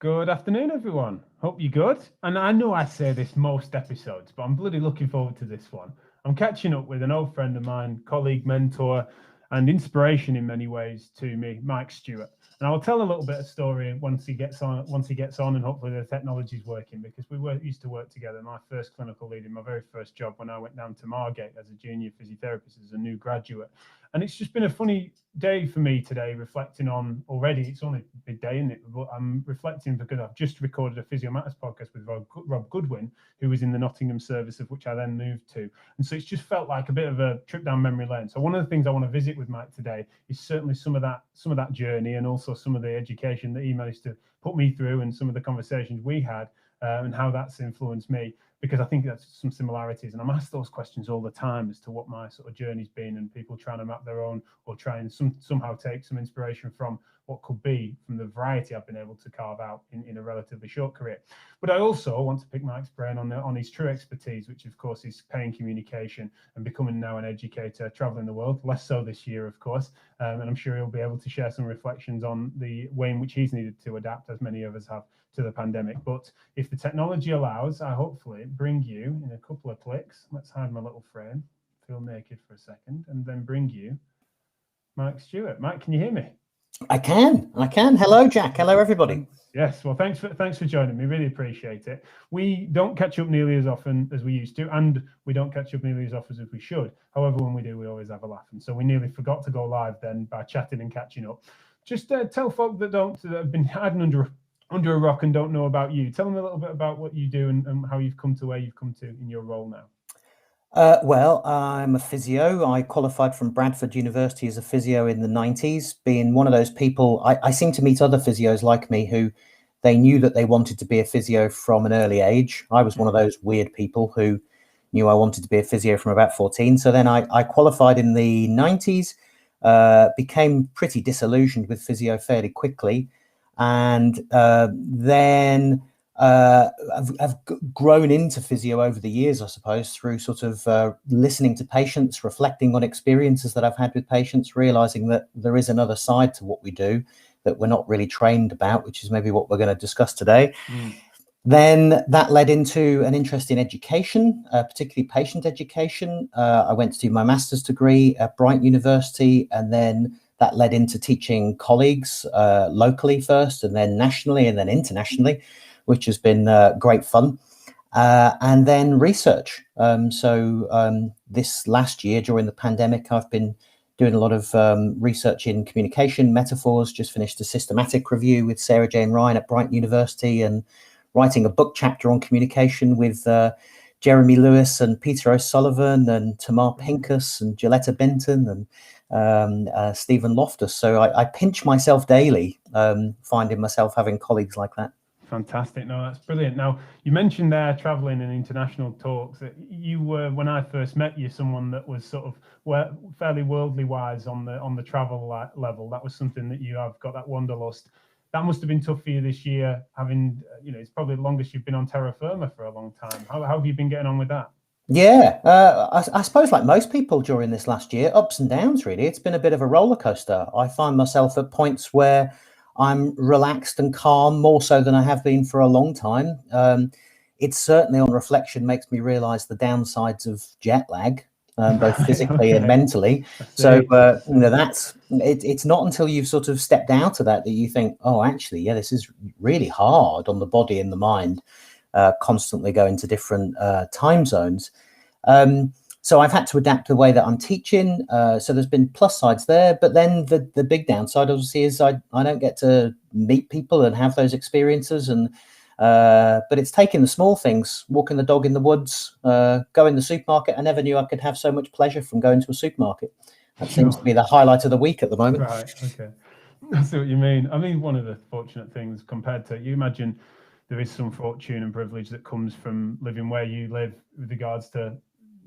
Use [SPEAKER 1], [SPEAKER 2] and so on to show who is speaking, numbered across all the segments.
[SPEAKER 1] Good afternoon, everyone. Hope you're good. And I know I say this most episodes, but I'm bloody looking forward to this one. I'm catching up with an old friend of mine, colleague, mentor, and inspiration in many ways to me, Mike Stewart. And I'll tell a little bit of story once he gets on, and hopefully the technology's working, because used to work together. My first clinical lead in my very first job when I went down to Margate as a junior physiotherapist, as a new graduate. And it's just been a funny day for me today, reflecting on already. It's only a big day, isn't it? But I'm reflecting because I've just recorded a Physio Matters podcast with Rob Goodwin, who was in the Nottingham service, of which I then moved to. And so it's just felt like a bit of a trip down memory lane. So one of the things I want to visit with Mike today is certainly some of that journey, and also some of the education that he managed to put me through, and some of the conversations we had, and how that's influenced me. Because I think that's some similarities, and I'm asked those questions all the time as to what my sort of journey's been, and people trying to map their own, or try and somehow take some inspiration from what could be from the variety I've been able to carve out in a relatively short career. But I also want to pick Mike's brain on his true expertise, which of course is pain communication and becoming now an educator, traveling the world, less so this year, of course. And I'm sure he'll be able to share some reflections on the way in which he's needed to adapt, as many of us have, to the pandemic. But if the technology allows, I hopefully bring you in a couple of clicks. Let's hide my little frame, feel naked for a second, and then bring you Mike Stewart. Mike, can you hear me?
[SPEAKER 2] I can. Hello, Jack. Hello, everybody.
[SPEAKER 1] Yes. Well, thanks for joining me. Really appreciate it. We don't catch up nearly as often as we used to, and we don't catch up nearly as often as we should. However, when we do, we always have a laugh. And so we nearly forgot to go live then by chatting and catching up. Just tell folk that have been hiding under a rock and don't know about you. Tell them a little bit about what you do and how you've come to where you've come to in your role now.
[SPEAKER 2] Well, I'm a physio. I qualified from Bradford University as a physio in the 90s. Being one of those people, I seem to meet other physios like me who they knew that they wanted to be a physio from an early age. I was one of those weird people who knew I wanted to be a physio from about 14. So then I qualified in the 90s, became pretty disillusioned with physio fairly quickly. And then I've grown into physio over the years, I suppose, through sort of listening to patients, reflecting on experiences that I've had with patients, realizing that there is another side to what we do that we're not really trained about, which is maybe what we're going to discuss today. Then that led into an interest in education, particularly patient education. I went to do my master's degree at Brighton University, and then that led into teaching colleagues locally first, and then nationally, and then internationally, which has been great fun. And then research. So this last year during the pandemic, I've been doing a lot of research in communication metaphors, just finished a systematic review with Sarah Jane Ryan at Brighton University, and writing a book chapter on communication with Jeremy Lewis and Peter O'Sullivan and Tamar Pincus and Gilletta Benton and Stephen Loftus. So I pinch myself daily, finding myself having colleagues like that.
[SPEAKER 1] Fantastic. No, that's brilliant. Now, you mentioned there traveling and international talks. You were, when I first met you, someone that was sort of fairly worldly wise on the travel level. That was something that you have got, that wanderlust. That must have been tough for you this year, having, it's probably the longest you've been on terra firma for a long time. How have you been getting on with that?
[SPEAKER 2] Yeah, I suppose like most people during this last year, ups and downs, really. It's been a bit of a roller coaster. I find myself at points where I'm relaxed and calm, more so than I have been for a long time. It certainly, on reflection, makes me realize the downsides of jet lag, both physically and mentally. So, it's not until you've sort of stepped out of that you think, oh, actually, yeah, this is really hard on the body and the mind, constantly going to different time zones. So I've had to adapt the way that I'm teaching. So there's been plus sides there, but then the big downside obviously is I don't get to meet people and have those experiences. And but it's taking the small things, walking the dog in the woods, going to the supermarket. I never knew I could have so much pleasure from going to a supermarket. That seems to be the highlight of the week at the moment.
[SPEAKER 1] Right. Okay. I see what you mean. I mean, one of the fortunate things compared to, you imagine there is some fortune and privilege that comes from living where you live with regards to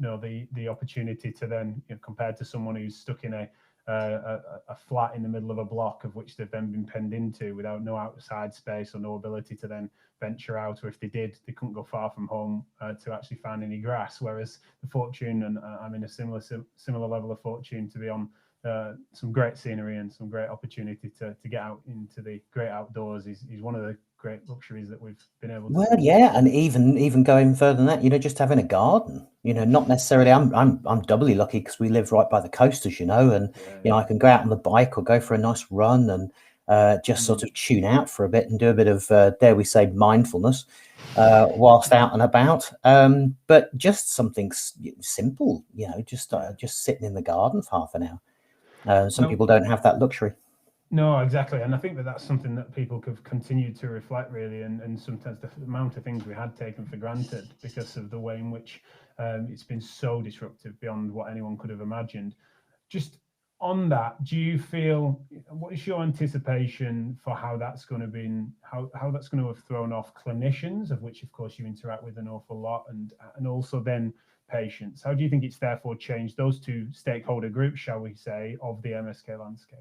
[SPEAKER 1] the opportunity to then, compared to someone who's stuck in a flat in the middle of a block of which they've then been penned into without no outside space or no ability to then venture out, or if they did, they couldn't go far from home to actually find any grass. Whereas the fortune, and I'm in a similar level of fortune to be on some great scenery and some great opportunity to get out into the great outdoors is one of the great luxuries that we've been able to.
[SPEAKER 2] Well, yeah, and even going further than that, just having a garden. Not necessarily. I'm doubly lucky because we live right by the coast, as you know, and I can go out on the bike or go for a nice run and just sort of tune out for a bit and do a bit of dare we say mindfulness whilst out and about. But just something simple, just sitting in the garden for half an hour. Some people don't have that luxury.
[SPEAKER 1] No, exactly. And I think that's something that people have continued to reflect, really, and sometimes the amount of things we had taken for granted because of the way in which it's been so disruptive beyond what anyone could have imagined. Just on that, do you feel, what is your anticipation for how that's going to be, how that's going to have thrown off clinicians, of which, of course, you interact with an awful lot, and also then patients? How do you think it's therefore changed those two stakeholder groups, shall we say, of the MSK landscape?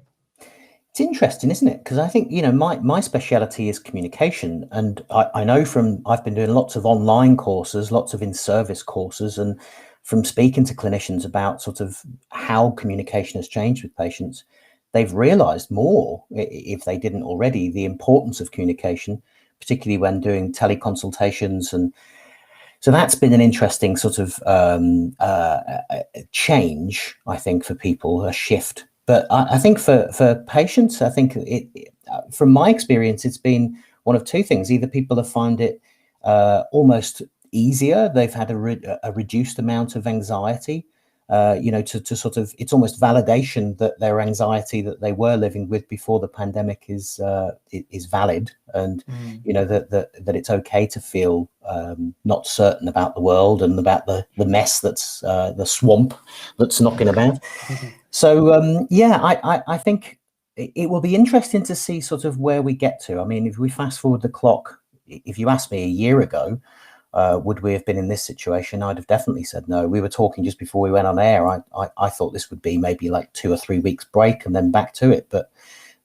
[SPEAKER 2] It's interesting, isn't it? Because I think, my speciality is communication. And I know I've been doing lots of online courses, lots of in-service courses, and from speaking to clinicians about sort of how communication has changed with patients, they've realized more, if they didn't already, the importance of communication, particularly when doing teleconsultations. And so that's been an interesting sort of change, I think, for people, a shift. But I think for patients, I think from my experience, it's been one of two things. Either people have found it almost easier. They've had a reduced amount of anxiety, to sort of, it's almost validation that their anxiety that they were living with before the pandemic is valid, and that it's okay to feel not certain about the world and about the mess that's the swamp that's knocking about. So I think it will be interesting to see sort of where we get to. I mean, if we fast forward the clock, if you asked me a year ago, would we have been in this situation? I'd have definitely said no. We were talking just before we went on air. I thought this would be maybe like 2 or 3 weeks break and then back to it. But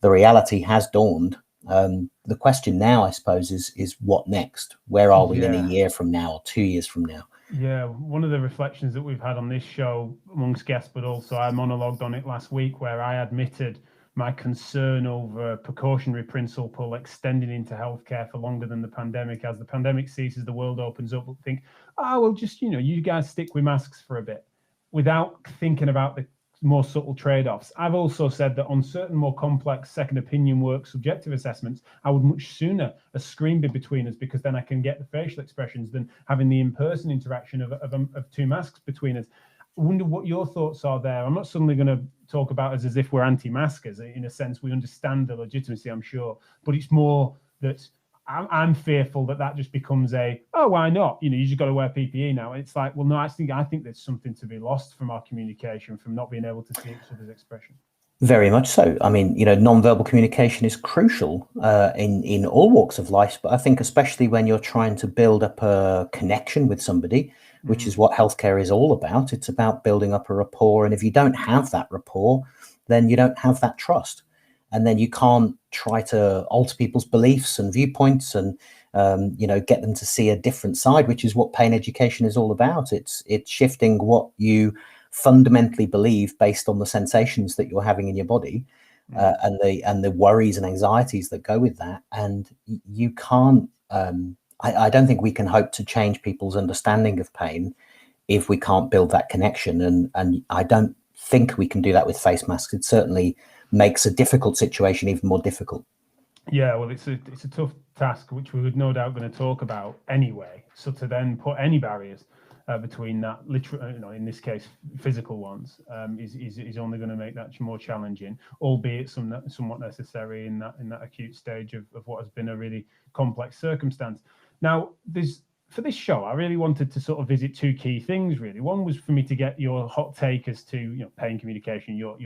[SPEAKER 2] the reality has dawned. The question now, I suppose, is what next? Where are we in a year from now or 2 years from now?
[SPEAKER 1] Yeah, one of the reflections that we've had on this show amongst guests, but also I monologued on it last week, where I admitted my concern over precautionary principle extending into healthcare for longer than the pandemic. As the pandemic ceases, the world opens up. We'll think, well, just, you guys stick with masks for a bit, without thinking about the more subtle trade-offs. I've also said that on certain more complex second opinion work, subjective assessments, I would much sooner a screen be between us, because then I can get the facial expressions than having the in-person interaction of two masks between us. I wonder what your thoughts are there. I'm not suddenly going to talk about us as if we're anti-maskers. In a sense, we understand the legitimacy, I'm sure, but it's more that I'm fearful that just becomes why not? You just got to wear PPE now. It's like, well, no, I think there's something to be lost from our communication, from not being able to see each other's expression.
[SPEAKER 2] Very much so. I mean, non-verbal communication is crucial in all walks of life, but I think especially when you're trying to build up a connection with somebody, which is what healthcare is all about. It's about building up a rapport. And if you don't have that rapport, then you don't have that trust. And then you can't try to alter people's beliefs and viewpoints and, get them to see a different side, which is what pain education is all about. It's shifting what you fundamentally believe based on the sensations that you're having in your body, and the worries and anxieties that go with that. And you can't, I don't think we can hope to change people's understanding of pain if we can't build that connection. And I don't think we can do that with face masks. It certainly makes a difficult situation even more difficult.
[SPEAKER 1] Yeah, well, it's a tough task, which we would no doubt going to talk about anyway. So to then put any barriers between that, literal, in this case, physical ones, is only going to make that more challenging, albeit somewhat necessary in that acute stage of what has been a really complex circumstance. Now, for this show, I really wanted to sort of visit two key things. Really, one was for me to get your hot take as to pain communication, your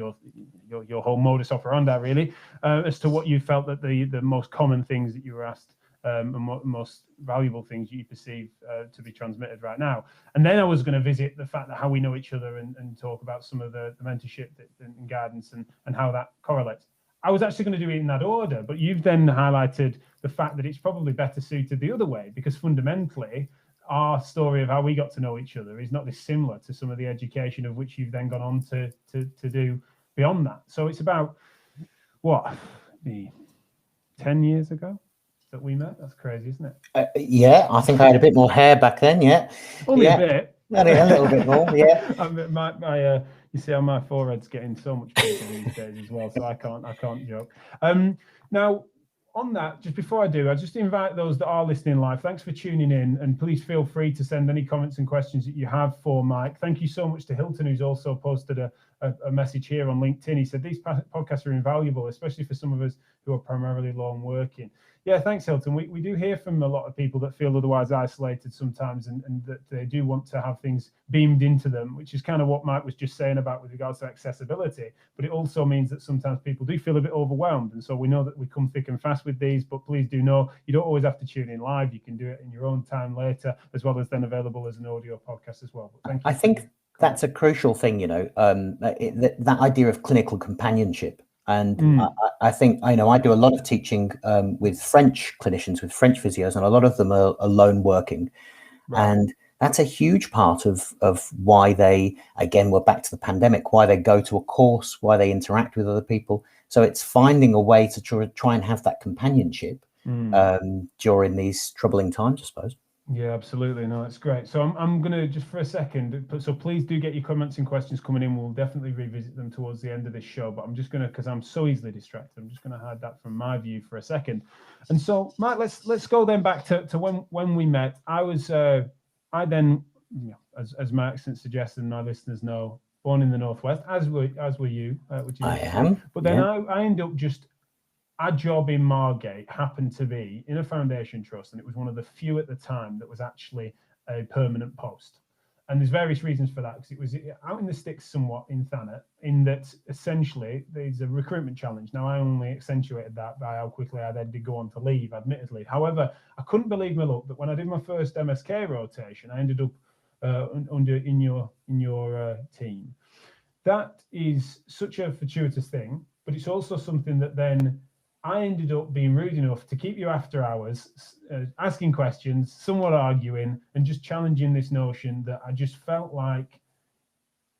[SPEAKER 1] whole modus operandi, really, as to what you felt that the most common things that you were asked, and most valuable things you perceive to be transmitted right now. And then I was going to visit the fact that how we know each other and talk about some of the mentorship and guidance and how that correlates. I was actually going to do it in that order, but you've then highlighted the fact that it's probably better suited the other way, because fundamentally our story of how we got to know each other is not dissimilar to some of the education of which you've then gone on to do beyond that. So it's about, 10 years ago? that we met. That's crazy, isn't it?
[SPEAKER 2] Yeah, I think I had a bit more hair back then. Yeah,
[SPEAKER 1] Only a bit.
[SPEAKER 2] Only a little bit more. Yeah.
[SPEAKER 1] You see how my forehead's getting so much bigger these days as well, so I can't joke. Now, on that, just before I do, I just invite those that are listening live. Thanks for tuning in, and please feel free to send any comments and questions that you have for Mike. Thank you so much to Hilton, who's also posted a message here on LinkedIn. He said these podcasts are invaluable, especially for some of us who are primarily lone working. Yeah, thanks, Hilton. We do hear from a lot of people that feel otherwise isolated sometimes, and that they do want to have things beamed into them, which is kind of what Mike was just saying about with regards to accessibility. But it also means that sometimes people do feel a bit overwhelmed. And so we know that we come thick and fast with these, but please do know you don't always have to tune in live. You can do it in your own time later, as well as then available as an audio podcast as well. But thank you.
[SPEAKER 2] I think that's a crucial thing, that idea of clinical companionship. And I think, I do a lot of teaching with French clinicians, with French physios, and a lot of them are alone working. Right. And that's a huge part of why they, again, we're back to the pandemic, why they go to a course, why they interact with other people. So it's finding a way to try and have that companionship during these troubling times, I suppose.
[SPEAKER 1] Yeah, absolutely. No, it's great. So I'm going to just for a second, so please do get your comments and questions coming in. We'll definitely revisit them towards the end of this show, but I'm just going to, because I'm so easily distracted, I'm just going to hide that from my view for a second. And so, Mike, let's go then back to when we met. I then, as my accent suggests and my listeners know, born in the Northwest, as were you, which is
[SPEAKER 2] I am.
[SPEAKER 1] But then I end up just, our job in Margate happened to be in a foundation trust, and it was one of the few at the time that was actually a permanent post. And there's various reasons for that, because it was out in the sticks somewhat in Thanet, in that essentially there's a recruitment challenge. Now, I only accentuated that by how quickly I then did go on to leave, admittedly. However, I couldn't believe my luck that when I did my first MSK rotation, I ended up in your team. That is such a fortuitous thing, but it's also something that then I ended up being rude enough to keep you after hours, asking questions, somewhat arguing, and just challenging this notion that I just felt like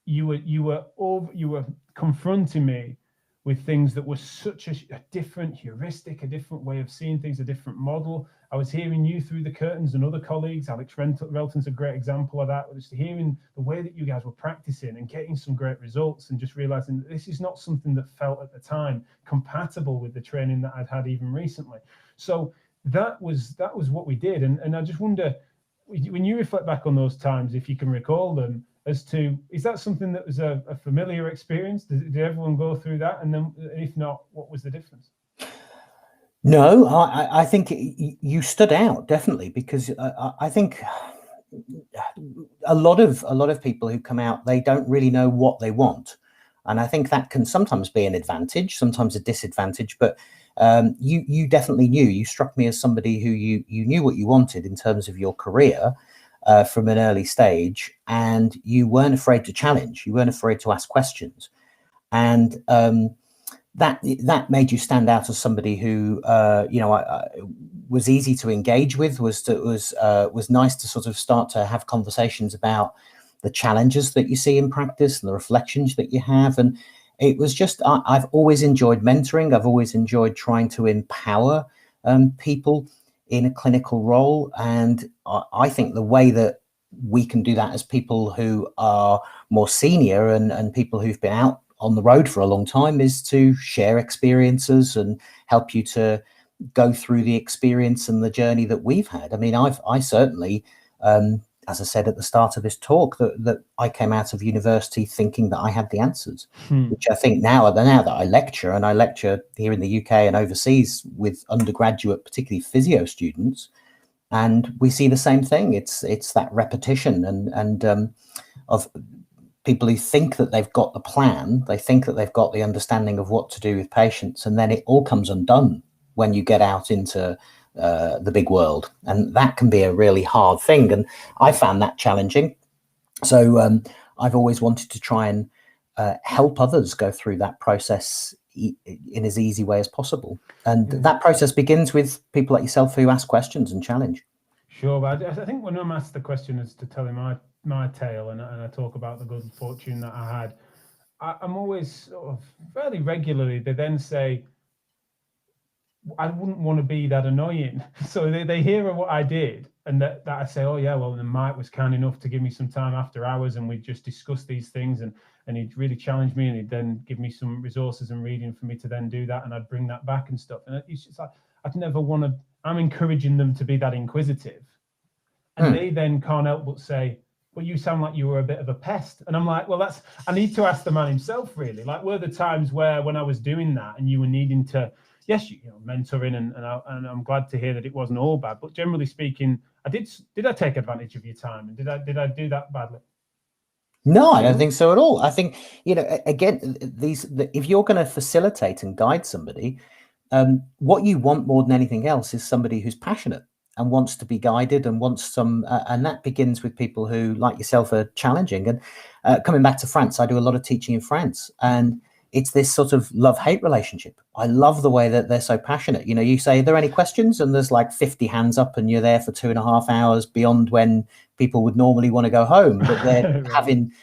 [SPEAKER 1] you were confronting me with things that were such a different heuristic, a different way of seeing things, a different model. I was hearing you through the curtains and other colleagues. Alex Relton's a great example of that. Just hearing the way that you guys were practicing and getting some great results, and just realizing that this is not something that felt at the time compatible with the training that I'd had even recently. So that was what we did. And I just wonder, when you reflect back on those times, if you can recall them, as to, is that something that was a familiar experience? Did everyone go through that? And then if not, what was the difference?
[SPEAKER 2] No, I think you stood out, definitely, because I think a lot of people who come out, they don't really know what they want. And I think that can sometimes be an advantage, sometimes a disadvantage, but you definitely knew. You struck me as somebody who you knew what you wanted in terms of your career from an early stage, and you weren't afraid to challenge. You weren't afraid to ask questions, and that made you stand out as somebody who was easy to engage with. Was nice to sort of start to have conversations about the challenges that you see in practice and the reflections that you have. And it was just, I've always enjoyed mentoring. I've always enjoyed trying to empower people in a clinical role. And I think the way that we can do that as people who are more senior and people who've been out on the road for a long time is to share experiences and help you to go through the experience and the journey that we've had. I mean, I certainly, as I said at the start of this talk, that I came out of university thinking that I had the answers, which I think now that I lecture, and I lecture here in the UK and overseas with undergraduate, particularly physio students, and we see the same thing. It's that repetition and of people who think that they've got the plan, they think that they've got the understanding of what to do with patients, and then it all comes undone when you get out into the big world. And that can be a really hard thing. And I found that challenging. So I've always wanted to try and help others go through that process in as easy way as possible. And that process begins with people like yourself who ask questions and challenge.
[SPEAKER 1] Sure, but I think when I'm asked the question as to telling my tale, and I talk about the good fortune that I had, I'm always sort of fairly regularly, they then say, I wouldn't want to be that annoying. So they hear what I did, and that I say, oh yeah, well, then Mike was kind enough to give me some time after hours, and we'd just discuss these things, and he'd really challenge me, and he'd then give me some resources and reading for me to then do that, and I'd bring that back and stuff. And it's just like, I'd never want to, I'm encouraging them to be that inquisitive. And they then can't help but say, well, you sound like you were a bit of a pest. And I'm like, well, I need to ask the man himself, really. Like, were the times where when I was doing that and you were needing to, yes, mentoring, and I'm glad to hear that it wasn't all bad. But generally speaking, did I take advantage of your time? And did I do that badly?
[SPEAKER 2] No, I don't think so at all. I think, again, if you're going to facilitate and guide somebody, what you want more than anything else is somebody who's passionate and wants to be guided and wants some, and that begins with people who, like yourself, are challenging. And coming back to France, I do a lot of teaching in France, and it's this sort of love-hate relationship. I love the way that they're so passionate. You say, are there any questions? And there's like 50 hands up, and you're there for 2.5 hours beyond when people would normally want to go home. But they're having,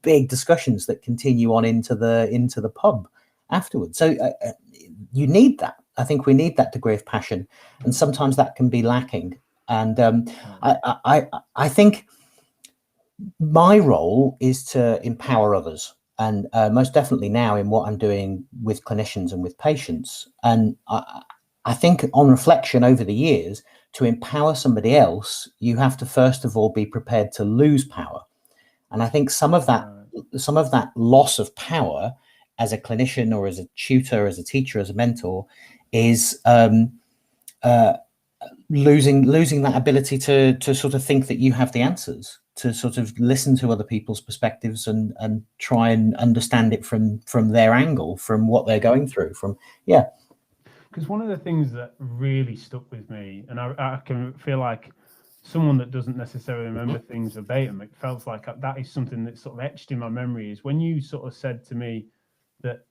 [SPEAKER 2] big discussions that continue on into the pub afterwards. So you need that. I think we need that degree of passion, and sometimes that can be lacking. And I think my role is to empower others, and most definitely now in what I'm doing with clinicians and with patients. And I think on reflection over the years, to empower somebody else, you have to first of all be prepared to lose power. And I think some of that loss of power as a clinician or as a tutor, as a teacher, as a mentor, is losing that ability to sort of think that you have the answers, to sort of listen to other people's perspectives and try and understand it from their angle, from what they're going through,
[SPEAKER 1] Because one of the things that really stuck with me, and I can feel like someone that doesn't necessarily remember things verbatim, it felt like that is something that's sort of etched in my memory, is when you sort of said to me that,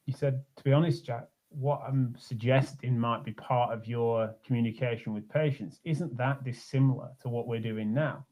[SPEAKER 1] you said, to be honest, Jack, what I'm suggesting might be part of your communication with patients isn't that dissimilar to what we're doing now.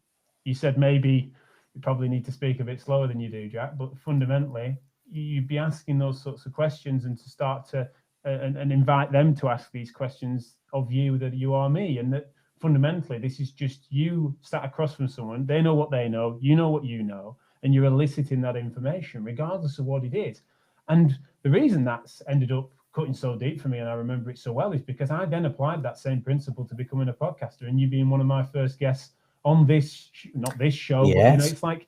[SPEAKER 1] You said maybe you probably need to speak a bit slower than you do, Jack, but fundamentally you'd be asking those sorts of questions, and to start to and invite them to ask these questions of you, that you are me, and that fundamentally this is just you sat across from someone. They know what they know, you know what you know, and you're eliciting that information regardless of what it is. And the reason that's ended up cutting so deep for me, and I remember it so well, is because I then applied that same principle to becoming a podcaster, and you being one of my first guests on this, not this show,
[SPEAKER 2] yes.
[SPEAKER 1] But it's like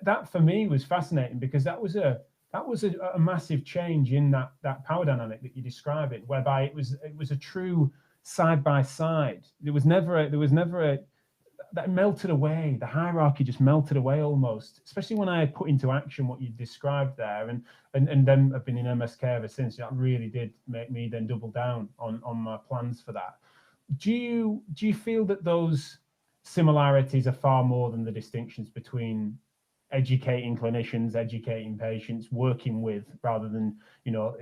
[SPEAKER 1] that for me was fascinating, because that was a massive change in that power dynamic that you describe it, whereby it was a true side by side. There was never a that melted away. The hierarchy just melted away almost, especially when I put into action what you described there. And then I've been in MSK ever since. That really did make me then double down on my plans for that. Do you feel that those similarities are far more than the distinctions between educating clinicians, educating patients, working with, rather than, do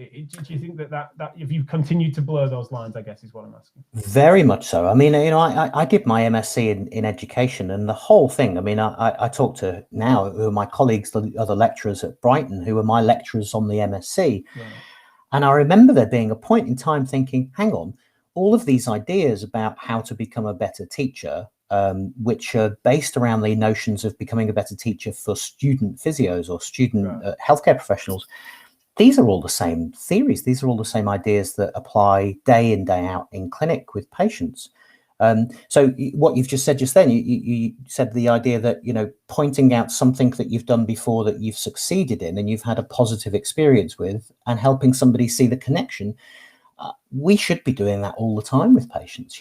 [SPEAKER 1] you think that if you continue to blur those lines, I guess is what I'm asking?
[SPEAKER 2] Very much so. I mean, I did my MSc in education, and the whole thing, I mean, I talk to now who are my colleagues, the other lecturers at Brighton, who are my lecturers on the MSc. Right. And I remember there being a point in time thinking, hang on, all of these ideas about how to become a better teacher, which are based around the notions of becoming a better teacher for student physios or student healthcare professionals. These are all the same theories. These are all the same ideas that apply day in, day out in clinic with patients. So what you've just said just then, you said the idea that, pointing out something that you've done before that you've succeeded in and you've had a positive experience with, and helping somebody see the connection. We should be doing that all the time with patients.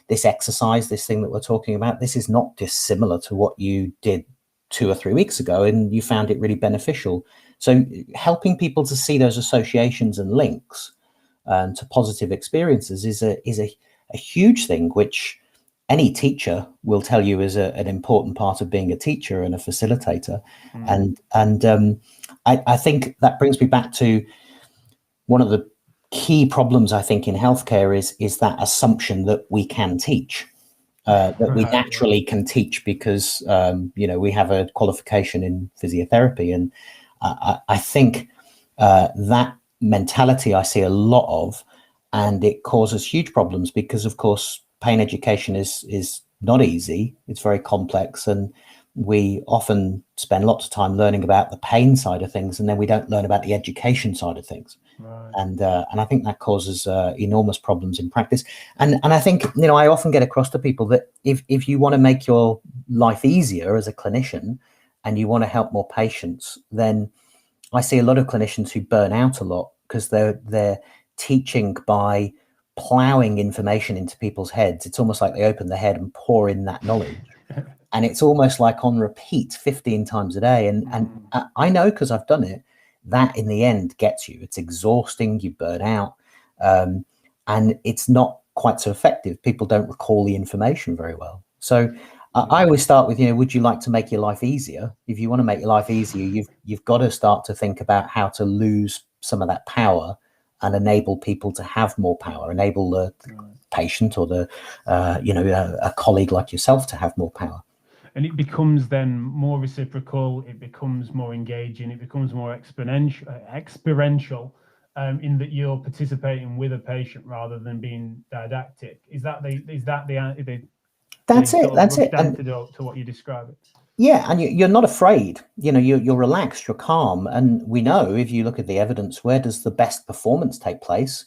[SPEAKER 2] This exercise, this thing that we're talking about, this is not dissimilar to what you did 2 or 3 weeks ago, and you found it really beneficial. So helping people to see those associations and links to positive experiences is a huge thing, which any teacher will tell you is an important part of being a teacher and a facilitator. And I think that brings me back to one of the key problems, I think, in healthcare is that assumption that we can teach, that we naturally can teach because, we have a qualification in physiotherapy. And I think that mentality I see a lot of, and it causes huge problems because, of course, pain education is not easy. It's very complex, and we often spend lots of time learning about the pain side of things, and then we don't learn about the education side of things.
[SPEAKER 1] Right.
[SPEAKER 2] And I think that causes enormous problems in practice. And I think, you know, I often get across to people that if you want to make your life easier as a clinician and you want to help more patients, then I see a lot of clinicians who burn out a lot because they're teaching by plowing information into people's heads. It's almost like they open the head and pour in that knowledge. And it's almost like on repeat 15 times a day. And I know, because I've done it, that in the end gets you. It's exhausting, you burn out, and it's not quite so effective. People don't recall the information very well. So I always start with, you know, would you like to make your life easier? If you want to make your life easier, you've got to start to think about how to lose some of that power and enable people to have more power, enable the patient or the, a colleague like yourself to have more power.
[SPEAKER 1] And it becomes then more reciprocal, it becomes more engaging, it becomes more experiential in that you're participating with a patient rather than being didactic. That's it. Antidote to what you describe it.
[SPEAKER 2] Yeah, and you're not afraid. You know, you're relaxed, you're calm, and we know, if you look at the evidence, where does the best performance take place?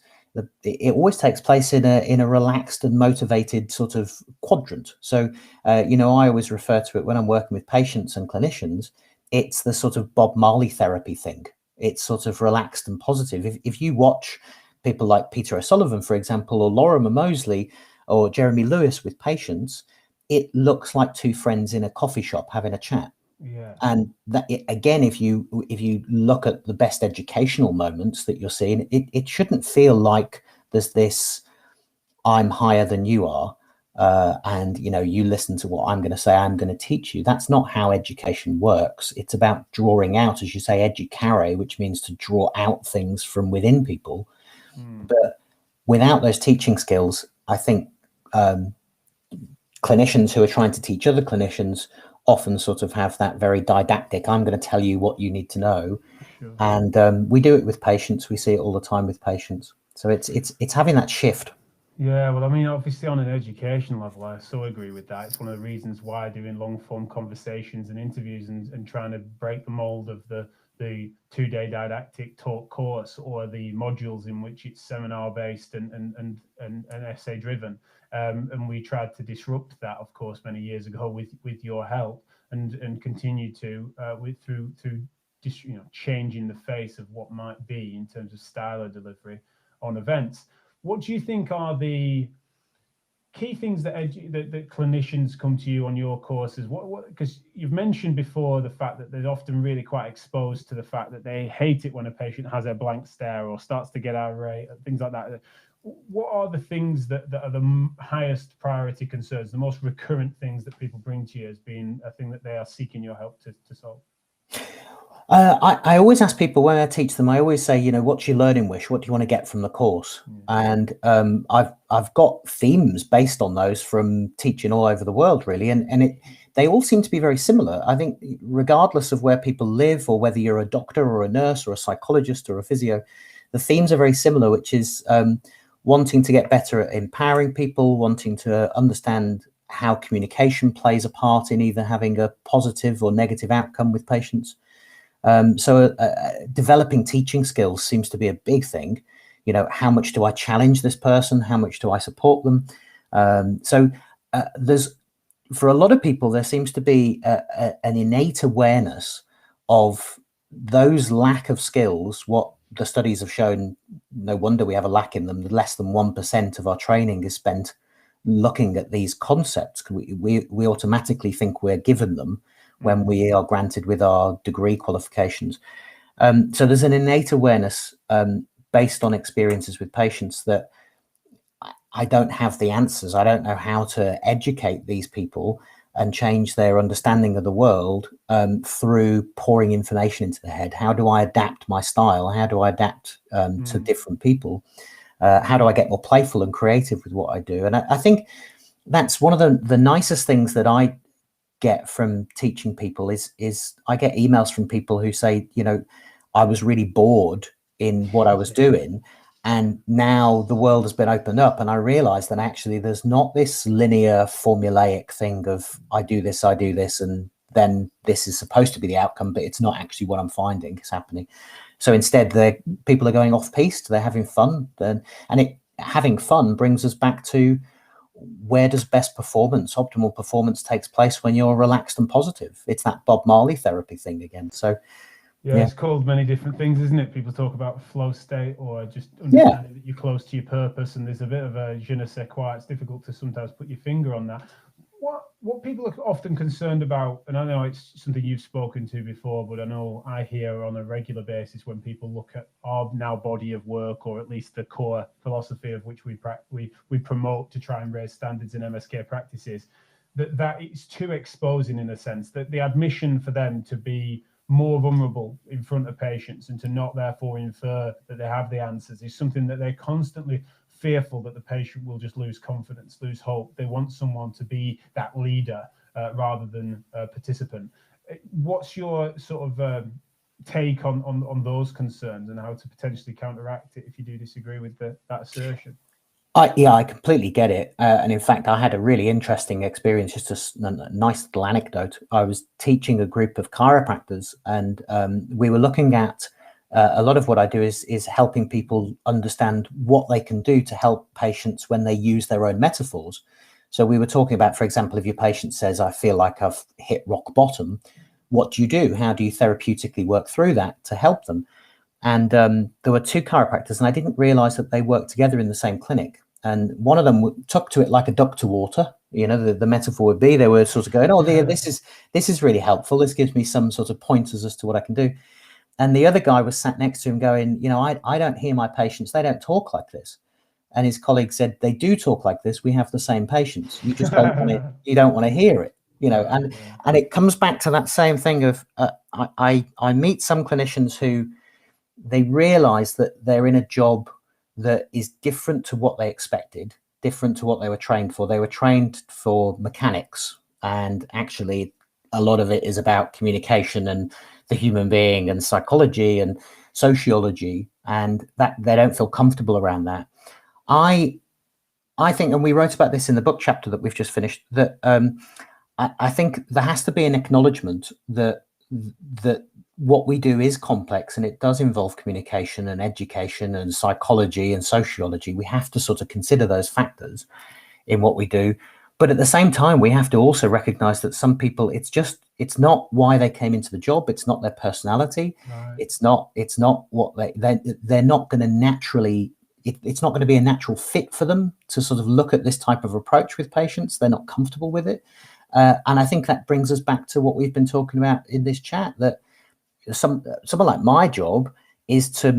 [SPEAKER 2] It always takes place in a relaxed and motivated sort of quadrant. So, I always refer to it when I'm working with patients and clinicians. It's the sort of Bob Marley therapy thing. It's sort of relaxed and positive. If you watch people like Peter O'Sullivan, for example, or Lorimer Moseley or Jeremy Lewis with patients, it looks like two friends in a coffee shop having a chat.
[SPEAKER 1] Yeah.
[SPEAKER 2] And that, again, if you look at the best educational moments that you're seeing, it shouldn't feel like there's this I'm higher than you are, and you listen to what I'm going to say, I'm going to teach you. That's not how education works. It's about drawing out, as you say, educare, which means to draw out things from within people. But without those teaching skills, I think clinicians who are trying to teach other clinicians often sort of have that very didactic, I'm going to tell you what you need to know.
[SPEAKER 1] Sure.
[SPEAKER 2] And we do it with patients. We see it all the time with patients. So it's having that shift.
[SPEAKER 1] Yeah, well, I mean, obviously on an education level, I so agree with that. It's one of the reasons why doing long form conversations and interviews and trying to break the mold of the 2-day didactic talk course or the modules in which it's seminar based and essay driven. And we tried to disrupt that, of course, many years ago with your help, and continue to through changing the face of what might be in terms of style of delivery on events. What do you think are the key things that clinicians come to you on your courses? What because you've mentioned before the fact that they're often really quite exposed to the fact that they hate it when a patient has a blank stare or starts to get irate, things like that. What are the things that are the highest priority concerns, the most recurrent things that people bring to you as being a thing that they are seeking your help to solve?
[SPEAKER 2] I always ask people when I teach them, I always say, what's your learning wish? What do you want to get from the course? And I've got themes based on those from teaching all over the world, really. And they all seem to be very similar. I think regardless of where people live or whether you're a doctor or a nurse or a psychologist or a physio, the themes are very similar, which is wanting to get better at empowering people, wanting to understand how communication plays a part in either having a positive or negative outcome with patients. So developing teaching skills seems to be a big thing. How much do I challenge this person? How much do I support them? So there's, for a lot of people, there seems to be an innate awareness of those lack of skills. What the studies have shown, no wonder we have a lack in them. Less than 1% of our training is spent looking at these concepts. We automatically think we're given them when we are granted with our degree qualifications. So there's an innate awareness based on experiences with patients that I don't have the answers. I don't know how to educate these people and change their understanding of the world through pouring information into their head. How do I adapt my style? How do I adapt to different people? How do I get more playful and creative with what I do? And I think that's one of the nicest things that I get from teaching people is I get emails from people who say, I was really bored in what I was doing, And now the world has been opened up, and I realized that actually there's not this linear formulaic thing of I do this, and then this is supposed to be the outcome, but it's not actually what I'm finding is happening. So instead, people are going off piste, they're having fun, and having fun brings us back to where does optimal performance takes place when you're relaxed and positive. It's that Bob Marley therapy thing again. So
[SPEAKER 1] yeah, it's called many different things, isn't it? People talk about flow state or just understanding that you're close to your purpose, and there's a bit of a je ne sais quoi. It's difficult to sometimes put your finger on that. What people are often concerned about, and I know it's something you've spoken to before, but I know I hear on a regular basis when people look at our now body of work, or at least the core philosophy of which we promote to try and raise standards in MSK practices, that it's too exposing in a sense, that the admission for them to be more vulnerable in front of patients and to not therefore infer that they have the answers is something that they're constantly fearful that the patient will just lose confidence, lose hope. They want someone to be that leader rather than a participant. What's your sort of take on those concerns and how to potentially counteract it if you do disagree with that assertion?
[SPEAKER 2] I completely get it. And in fact, I had a really interesting experience, just a nice little anecdote. I was teaching a group of chiropractors, and we were looking at a lot of what I do is helping people understand what they can do to help patients when they use their own metaphors. So we were talking about, for example, if your patient says, I feel like I've hit rock bottom, what do you do? How do you therapeutically work through that to help them? And there were two chiropractors, and I didn't realize that they worked together in the same clinic. And one of them took to it like a duck to water. You know, the metaphor would be they were sort of going, oh, this is really helpful. This gives me some sort of pointers as to what I can do. And the other guy was sat next to him going, you know, I don't hear my patients. They don't talk like this. And his colleague said, they do talk like this. We have the same patients. You just don't want it. You don't want to hear it, you know. And it comes back to that same thing of I meet some clinicians who they realize that they're in a job that is different to what they expected, different to what they were trained for. They were trained for mechanics, and actually a lot of it is about communication and the human being and psychology and sociology, and that they don't feel comfortable around that. I think, and we wrote about this in the book chapter that we've just finished, that I think there has to be an acknowledgement that what we do is complex, and it does involve communication and education and psychology and sociology. We have to sort of consider those factors in what we do. But at the same time, we have to also recognize that some people, it's not why they came into the job. It's not their personality. Right. It's not what they're not going to naturally, it's not going to be a natural fit for them to sort of look at this type of approach with patients. They're not comfortable with it. And I think that brings us back to what we've been talking about in this chat, that someone like my job is to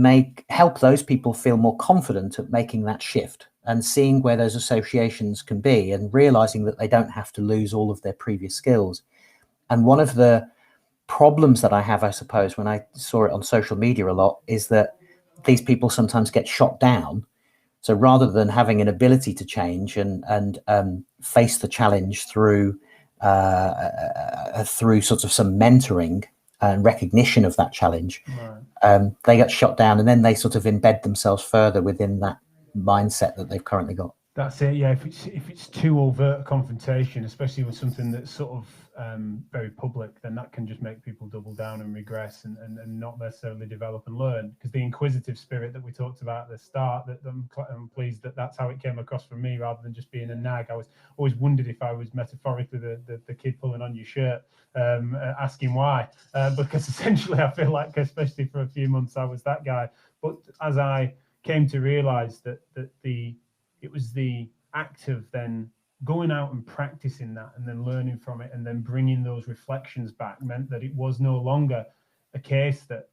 [SPEAKER 2] help those people feel more confident at making that shift and seeing where those associations can be and realizing that they don't have to lose all of their previous skills. And one of the problems that I have, I suppose, when I saw it on social media a lot, is that these people sometimes get shot down. So rather than having an ability to change and face the challenge through sort of some mentoring and recognition of that challenge, right, they get shot down, and then they sort of embed themselves further within that mindset that they've currently got.
[SPEAKER 1] That's it. Yeah, if it's too overt confrontation, especially with something that's sort of very public, then that can just make people double down and regress and not necessarily develop and learn. Because the inquisitive spirit that we talked about at the start, that I'm pleased that that's how it came across from me, rather than just being a nag. I was always wondered if I was metaphorically the kid pulling on your shirt, asking why, because essentially I feel like, especially for a few months, I was that guy. But as I came to realize that it was the act of then going out and practicing that and then learning from it and then bringing those reflections back meant that it was no longer a case that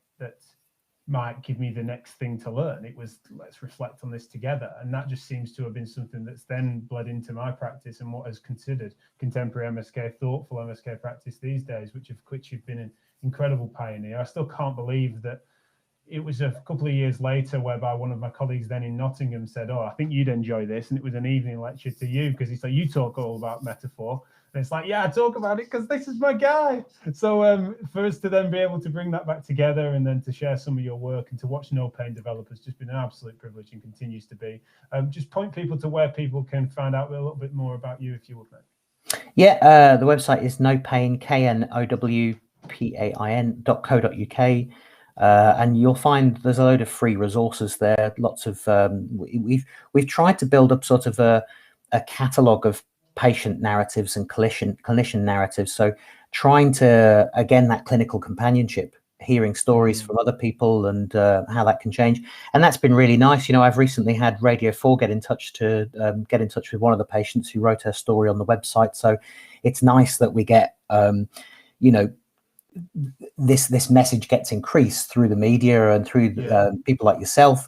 [SPEAKER 1] might give me the next thing to learn. It was, let's reflect on this together. And that just seems to have been something that's then bled into my practice and what is considered contemporary MSK, thoughtful MSK practice these days, which you've been an incredible pioneer. I still can't believe that it was a couple of years later whereby one of my colleagues then in Nottingham said, oh, I think you'd enjoy this. And it was an evening lecture to you, because he said, you talk all about metaphor. And it's like, yeah, I talk about it because this is my guy. So for us to then be able to bring that back together and then to share some of your work and to watch No Pain develop has just been an absolute privilege and continues to be. Just point people to where people can find out a little bit more about you, if you would, mate.
[SPEAKER 2] Yeah, the website is nopain, knowpain.co.uk. And you'll find there's a load of free resources there. Lots of we've tried to build up sort of a catalogue of patient narratives and clinician narratives. So trying to, again, that clinical companionship, hearing stories from other people and how that can change. And that's been really nice. You know, I've recently had Radio 4 get in touch with one of the patients who wrote her story on the website. So it's nice that we get, you know, this message gets increased through the media and through people like yourself,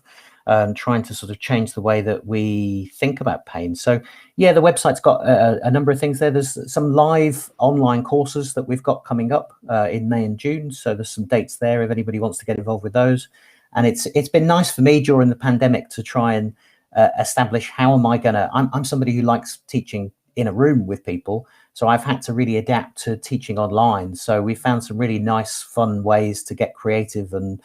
[SPEAKER 2] trying to sort of change the way that we think about pain. So yeah, the website's got a number of things there. There's some live online courses that we've got coming up in May and June. So there's some dates there if anybody wants to get involved with those. And it's been nice for me during the pandemic to try and establish how am I gonna, I'm somebody who likes teaching in a room with people. So I've had to really adapt to teaching online. So we found some really nice, fun ways to get creative and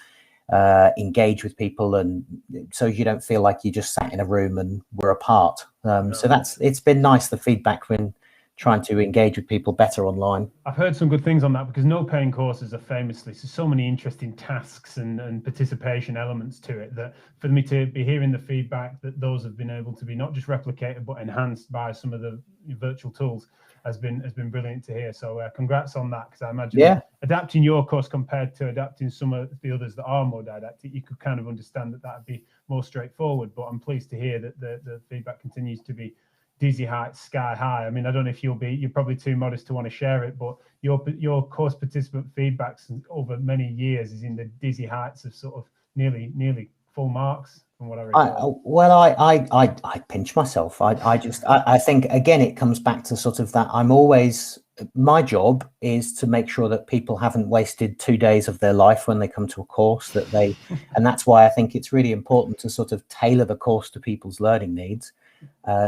[SPEAKER 2] engage with people, and so you don't feel like you just sat in a room and we're apart. So it's been nice, the feedback when trying to engage with people better online.
[SPEAKER 1] I've heard some good things on that, because No Pain courses are famously so many interesting tasks and participation elements to it, that for me to be hearing the feedback that those have been able to be not just replicated but enhanced by some of the virtual tools has been brilliant to hear. So congrats on that, because I imagine adapting your course compared to adapting some of the others that are more didactic, you could kind of understand that that'd be more straightforward. But I'm pleased to hear that the feedback continues to be dizzy heights, sky high. I mean, I don't know if you're probably too modest to want to share it, but your course participant feedbacks over many years is in the dizzy heights of sort of nearly full marks from what I recall.
[SPEAKER 2] I pinch myself. I think, again, it comes back to sort of that my job is to make sure that people haven't wasted 2 days of their life when they come to a course, and that's why I think it's really important to sort of tailor the course to people's learning needs.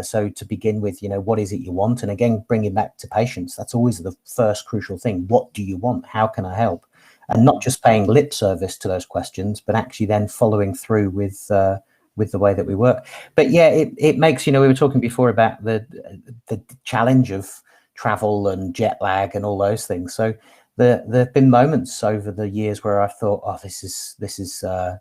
[SPEAKER 2] So to begin with, you know, what is it you want? And again, bringing back to patients, that's always the first crucial thing. What do you want? How can I help? And not just paying lip service to those questions, but actually then following through with the way that we work. But yeah, it makes, you know, we were talking before about the challenge of travel and jet lag and all those things. So there have been moments over the years where I thought, oh, this is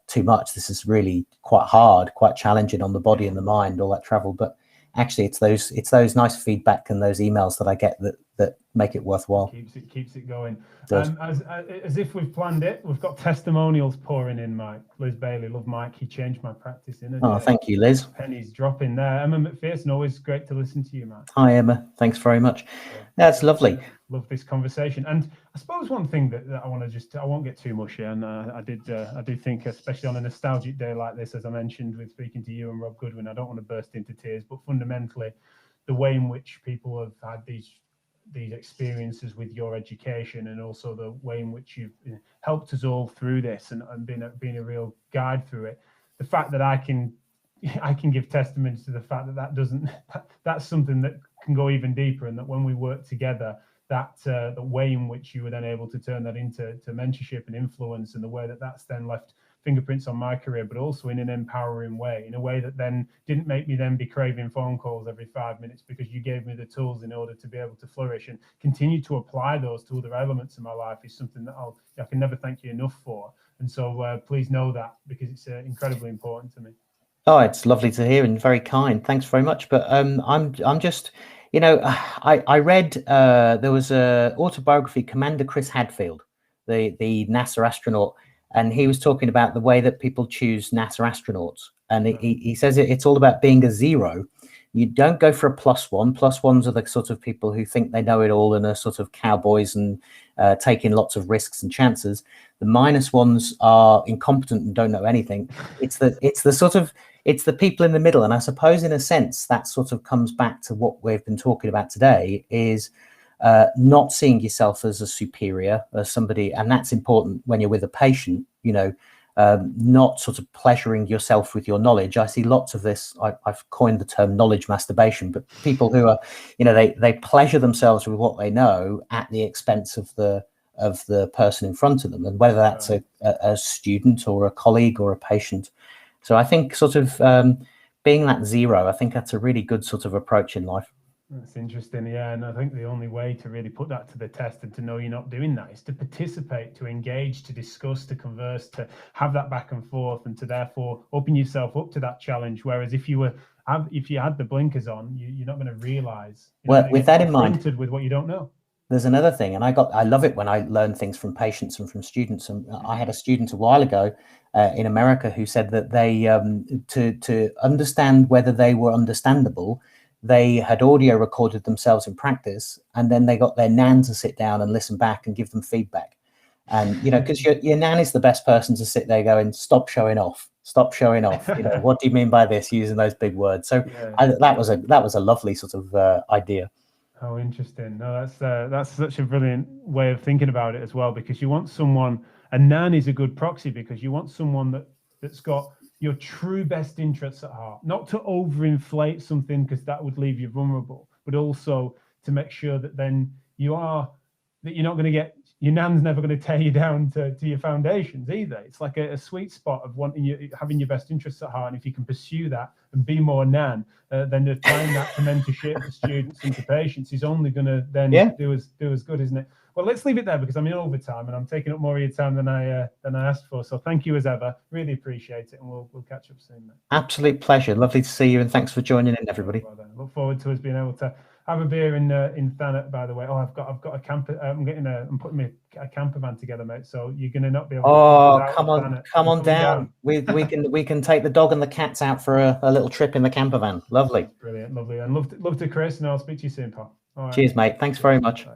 [SPEAKER 2] too much. This is really quite hard, quite challenging on the body and the mind, all that travel. But actually, it's those nice feedback and those emails that I get that make it worthwhile.
[SPEAKER 1] Keeps it going. As if we've planned it, we've got testimonials pouring in, Mike. Liz Bailey, love Mike. He changed my practice in.
[SPEAKER 2] Oh, thank you, Liz.
[SPEAKER 1] Pennies dropping there. Emma McPherson, always great to listen to you, Mike.
[SPEAKER 2] Hi, Emma. Thanks very much. That's lovely.
[SPEAKER 1] Love this conversation. And I suppose one thing that I want to I won't get too mushy, and I do think, especially on a nostalgic day like this, as I mentioned with speaking to you and Rob Goodwin, I don't want to burst into tears, but fundamentally, the way in which people have had these experiences with your education, and also the way in which you've helped us all through this and been a real guide through it. The fact that I can give testimony to the fact that's something that can go even deeper, and that when we work together, that the way in which you were then able to turn that into mentorship and influence, and the way that that's then left fingerprints on my career, but also in an empowering way, in a way that then didn't make me then be craving phone calls every 5 minutes, because you gave me the tools in order to be able to flourish and continue to apply those to other elements of my life, is something that I can never thank you enough for. And so please know that, because it's incredibly important to me.
[SPEAKER 2] Oh, it's lovely to hear and very kind. Thanks very much. But I'm just, you know, I read there was a autobiography, Commander Chris Hadfield, the NASA astronaut, and he was talking about the way that people choose NASA astronauts. And he says it's all about being a zero. You don't go for a +1. +1s are the sort of people who think they know it all and are sort of cowboys and taking lots of risks and chances. The -1s are incompetent and don't know anything. It's the people in the middle. And I suppose, in a sense, that sort of comes back to what we've been talking about today, is not seeing yourself as a superior, as somebody, and that's important when you're with a patient, you know, not sort of pleasuring yourself with your knowledge. I see lots of this. I've coined the term knowledge masturbation, but people who are, they pleasure themselves with what they know at the expense of the person in front of them, and whether that's a student or a colleague or a patient. So I think sort of being that zero, I think that's a really good sort of approach in life.
[SPEAKER 1] That's interesting, yeah. And I think the only way to really put that to the test and to know you're not doing that is to participate, to engage, to discuss, to converse, to have that back and forth, and to therefore open yourself up to that challenge. Whereas if you had the blinkers on, you're not going to realize.
[SPEAKER 2] Well, with that in mind,
[SPEAKER 1] with what you don't know.
[SPEAKER 2] There's another thing, and I love it when I learn things from patients and from students. And I had a student a while ago in America who said that they to understand whether they were understandable, they had audio recorded themselves in practice, and then they got their nan to sit down and listen back and give them feedback. And because your nan is the best person to sit there going, stop showing off. What do you mean by this, using those big words? So that was a lovely sort of idea.
[SPEAKER 1] Oh, interesting. No, that's such a brilliant way of thinking about it as well, because you want someone, a nan is a good proxy, because you want someone that's got your true best interests at heart, not to overinflate something, because that would leave you vulnerable, but also to make sure that then you're not going to get, your nan's never going to tear you down to your foundations either. It's like a sweet spot of having your best interests at heart. And if you can pursue that and be more nan, then applying that to mentorship to students and to patients is only going to then do as good, isn't it? Well, let's leave it there, because I'm in overtime and I'm taking up more of your time than I asked for. So thank you as ever. Really appreciate it, and we'll catch up soon, mate.
[SPEAKER 2] Absolute pleasure. Lovely to see you, and thanks for joining in, everybody.
[SPEAKER 1] Well, look forward to us being able to have a beer in Thanet, by the way. Oh, I've got a camper. I'm putting a camper van together, mate. So you're gonna not be able.
[SPEAKER 2] Oh, come on down. We can take the dog and the cats out for a little trip in the camper van. Lovely.
[SPEAKER 1] That's brilliant, lovely, and love to Chris, and I'll speak to you soon, pal. All right.
[SPEAKER 2] Cheers, mate. Thanks very much.
[SPEAKER 1] Bye.